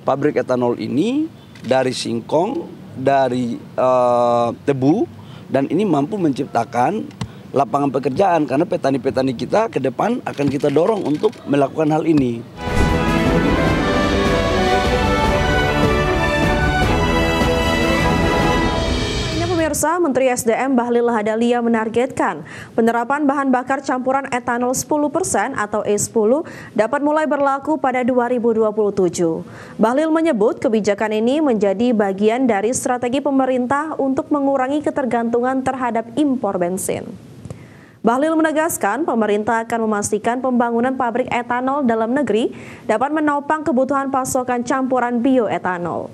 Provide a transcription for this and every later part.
pabrik etanol ini dari singkong, dari tebu, dan ini mampu menciptakan lapangan pekerjaan karena petani-petani kita ke depan akan kita dorong untuk melakukan hal ini. Pemirsa, Menteri SDM Bahlil Lahadalia menargetkan penerapan bahan bakar campuran etanol 10% atau E10 dapat mulai berlaku pada 2027. Bahlil menyebut kebijakan ini menjadi bagian dari strategi pemerintah untuk mengurangi ketergantungan terhadap impor bensin. Bahlil menegaskan pemerintah akan memastikan pembangunan pabrik etanol dalam negeri dapat menopang kebutuhan pasokan campuran bioetanol.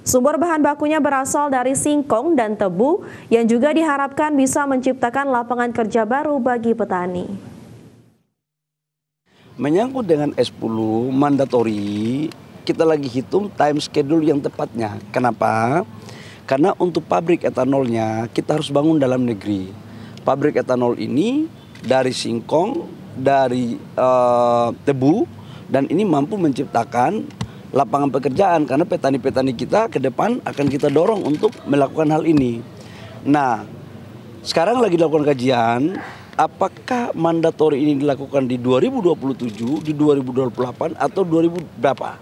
Sumber bahan bakunya berasal dari singkong dan tebu yang juga diharapkan bisa menciptakan lapangan kerja baru bagi petani. Menyangkut dengan S10 mandatori, kita lagi hitung time schedule yang tepatnya. Kenapa? Karena untuk pabrik etanolnya kita harus bangun dalam negeri. Pabrik etanol ini dari singkong, dari tebu, dan ini mampu menciptakan lapangan pekerjaan karena petani-petani kita ke depan akan kita dorong untuk melakukan hal ini. Nah, sekarang lagi dilakukan kajian apakah mandatori ini dilakukan di 2027, di 2028 atau 2000 berapa.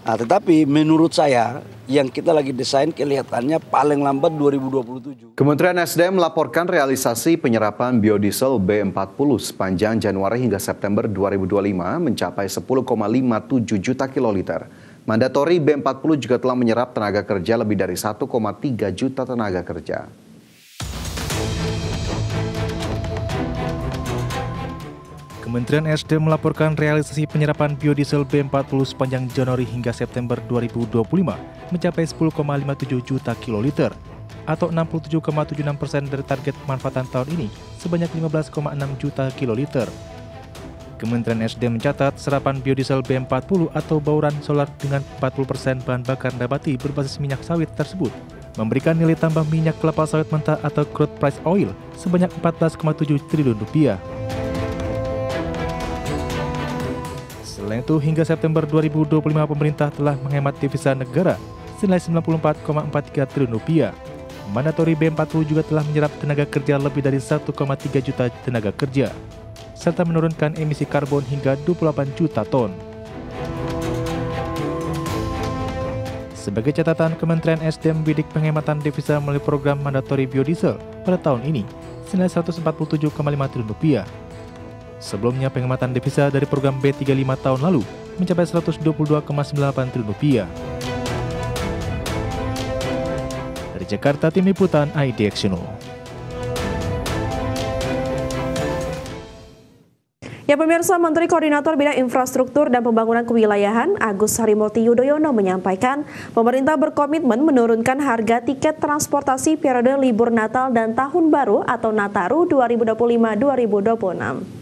Nah, tetapi menurut saya yang kita lagi desain kelihatannya paling lambat 2027. Kementerian SDM melaporkan realisasi penyerapan biodiesel B40 sepanjang Januari hingga September 2025 mencapai 10,57 juta kiloliter. Mandatori B40 juga telah menyerap tenaga kerja lebih dari 1,3 juta tenaga kerja. Kementerian SDM melaporkan realisasi penyerapan biodiesel B40 sepanjang Januari hingga September 2025 mencapai 10,57 juta kiloliter atau 67,76% dari target pemanfaatan tahun ini sebanyak 15,6 juta kiloliter. Kementerian SDM mencatat serapan biodiesel B40 atau bauran solar dengan 40% bahan bakar nabati berbasis minyak sawit tersebut memberikan nilai tambah minyak kelapa sawit mentah atau crude price oil sebanyak 14,7 triliun rupiah. Selain itu, hingga September 2025 pemerintah telah menghemat devisa negara senilai 94,43 triliun rupiah. Mandatori B40 juga telah menyerap tenaga kerja lebih dari 1,3 juta tenaga kerja, serta menurunkan emisi karbon hingga 28 juta ton. Sebagai catatan, Kementerian SDM membidik penghematan devisa melalui program mandatori biodiesel pada tahun ini senilai 147,5 triliun rupiah. Sebelumnya penghematan devisa dari program B35 tahun lalu mencapai 122,98 triliun rupiah. Dari Jakarta, tim liputan IDX Channel. Ya pemirsa, Menteri Koordinator Bidang Infrastruktur dan Pembangunan Kewilayahan Agus Harimurti Yudhoyono menyampaikan pemerintah berkomitmen menurunkan harga tiket transportasi periode libur Natal dan Tahun Baru atau Nataru 2025-2026.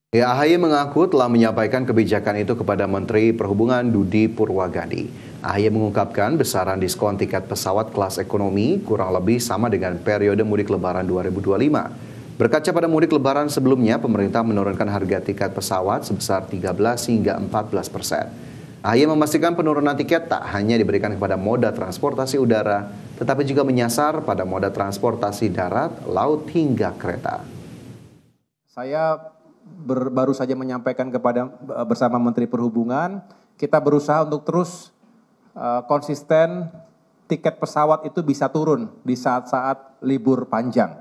AHY mengaku telah menyampaikan kebijakan itu kepada Menteri Perhubungan Dudi Purwagadi. AHY mengungkapkan besaran diskon tiket pesawat kelas ekonomi kurang lebih sama dengan periode mudik lebaran 2025. Berkaca pada mudik lebaran sebelumnya, pemerintah menurunkan harga tiket pesawat sebesar 13 hingga 14%. AHY memastikan penurunan tiket tak hanya diberikan kepada moda transportasi udara, tetapi juga menyasar pada moda transportasi darat, laut hingga kereta. Saya baru saja menyampaikan bersama Menteri Perhubungan, kita berusaha untuk terus konsisten tiket pesawat itu bisa turun di saat-saat libur panjang,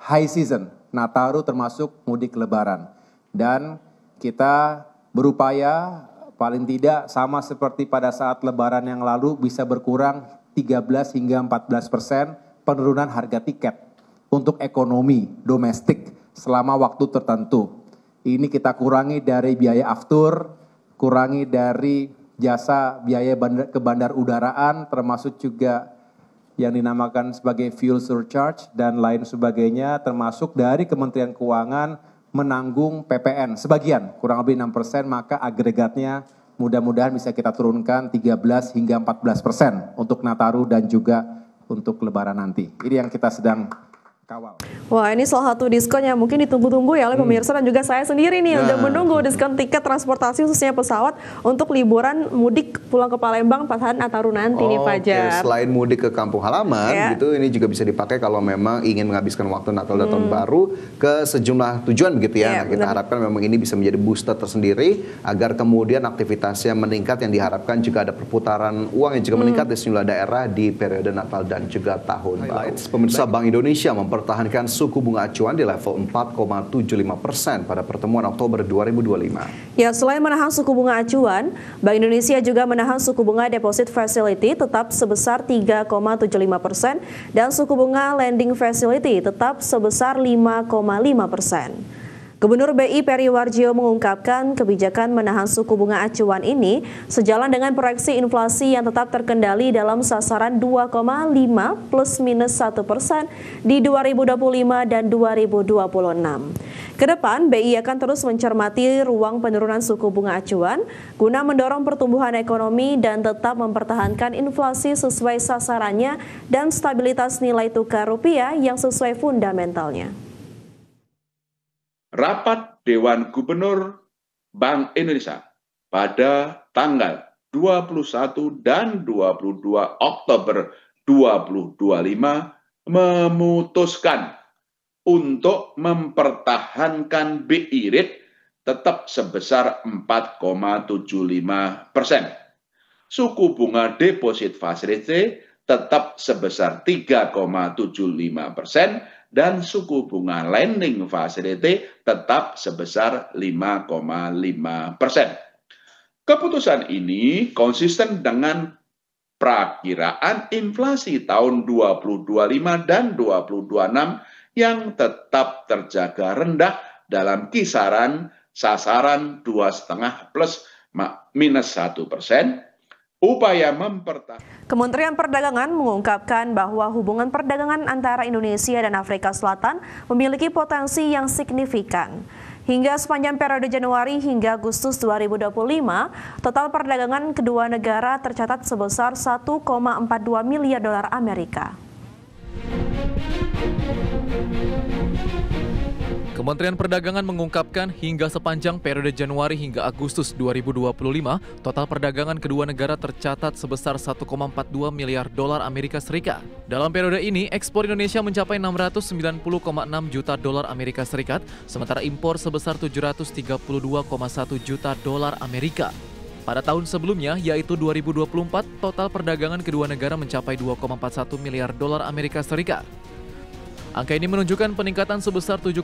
high season, Nataru termasuk mudik lebaran. Dan kita berupaya paling tidak sama seperti pada saat lebaran yang lalu bisa berkurang 13 hingga 14% penurunan harga tiket untuk ekonomi domestik selama waktu tertentu. Ini kita kurangi dari biaya aftur, kurangi dari jasa biaya ke bandar udaraan, termasuk juga yang dinamakan sebagai fuel surcharge dan lain sebagainya, termasuk dari Kementerian Keuangan menanggung PPN sebagian, kurang lebih 6%, maka agregatnya mudah-mudahan bisa kita turunkan 13 hingga 14% untuk Nataru dan juga untuk Lebaran nanti. Ini yang kita sedang kawal. Wah, ini salah satu diskon yang mungkin ditunggu-tunggu ya oleh pemirsa dan juga saya sendiri nih udah menunggu diskon tiket transportasi khususnya pesawat untuk liburan mudik pulang ke Palembang pada Nataru nanti nih Pak Jar. Selain mudik ke kampung halaman gitu, ini juga bisa dipakai kalau memang ingin menghabiskan waktu Natal dan Tahun Baru ke sejumlah tujuan begitu ya. Nah, kita harapkan memang ini bisa menjadi booster tersendiri agar kemudian aktivitasnya meningkat, yang diharapkan juga ada perputaran uang yang juga meningkat di sejumlah daerah di periode Natal dan juga Tahun Baru. Pemirsa, Bank Indonesia mempertahankan suku bunga acuan di level 4,75% pada pertemuan Oktober 2025. Ya, selain menahan suku bunga acuan, Bank Indonesia juga menahan suku bunga deposit facility tetap sebesar 3,75% dan suku bunga lending facility tetap sebesar 5,5%. Gubernur BI Peri Warjio mengungkapkan kebijakan menahan suku bunga acuan ini sejalan dengan proyeksi inflasi yang tetap terkendali dalam sasaran 2,5 plus minus 1% di 2025 dan 2026. Kedepan, BI akan terus mencermati ruang penurunan suku bunga acuan guna mendorong pertumbuhan ekonomi dan tetap mempertahankan inflasi sesuai sasarannya dan stabilitas nilai tukar rupiah yang sesuai fundamentalnya. Rapat Dewan Gubernur Bank Indonesia pada tanggal 21 dan 22 Oktober 2025 memutuskan untuk mempertahankan BI rate tetap sebesar 4,75%. Suku bunga deposit facility tetap sebesar 3,75%. Dan suku bunga lending facility tetap sebesar 5,5%. Keputusan ini konsisten dengan perakiraan inflasi tahun 2025 dan 2026 yang tetap terjaga rendah dalam kisaran sasaran 2,5 plus minus 1%. Upaya Kementerian Perdagangan mengungkapkan bahwa hubungan perdagangan antara Indonesia dan Afrika Selatan memiliki potensi yang signifikan. Hingga sepanjang periode Januari hingga Agustus 2025, total perdagangan kedua negara tercatat sebesar 1,42 miliar dolar Amerika. Kementerian Perdagangan mengungkapkan hingga sepanjang periode Januari hingga Agustus 2025, total perdagangan kedua negara tercatat sebesar 1,42 miliar dolar Amerika Serikat. Dalam periode ini, ekspor Indonesia mencapai 690,6 juta dolar Amerika Serikat, sementara impor sebesar 732,1 juta dolar Amerika. Pada tahun sebelumnya, yaitu 2024, total perdagangan kedua negara mencapai 2,41 miliar dolar Amerika Serikat. Angka ini menunjukkan peningkatan sebesar 7,2%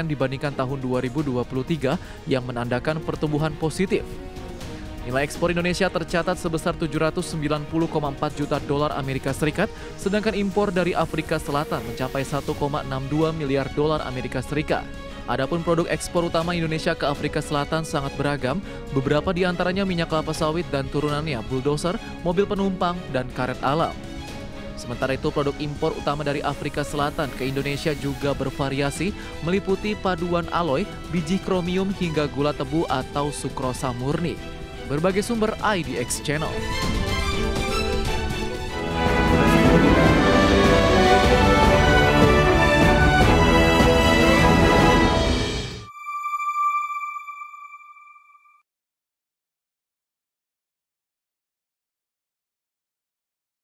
dibandingkan tahun 2023 yang menandakan pertumbuhan positif. Nilai ekspor Indonesia tercatat sebesar 790,4 juta dolar Amerika Serikat, sedangkan impor dari Afrika Selatan mencapai 1,62 miliar dolar Amerika Serikat. Adapun produk ekspor utama Indonesia ke Afrika Selatan sangat beragam, beberapa di antaranya minyak kelapa sawit dan turunannya bulldozer, mobil penumpang, dan karet alam. Sementara itu, produk impor utama dari Afrika Selatan ke Indonesia juga bervariasi, meliputi paduan aloy, biji kromium hingga gula tebu atau sukrosa murni. Berbagai sumber IDX Channel.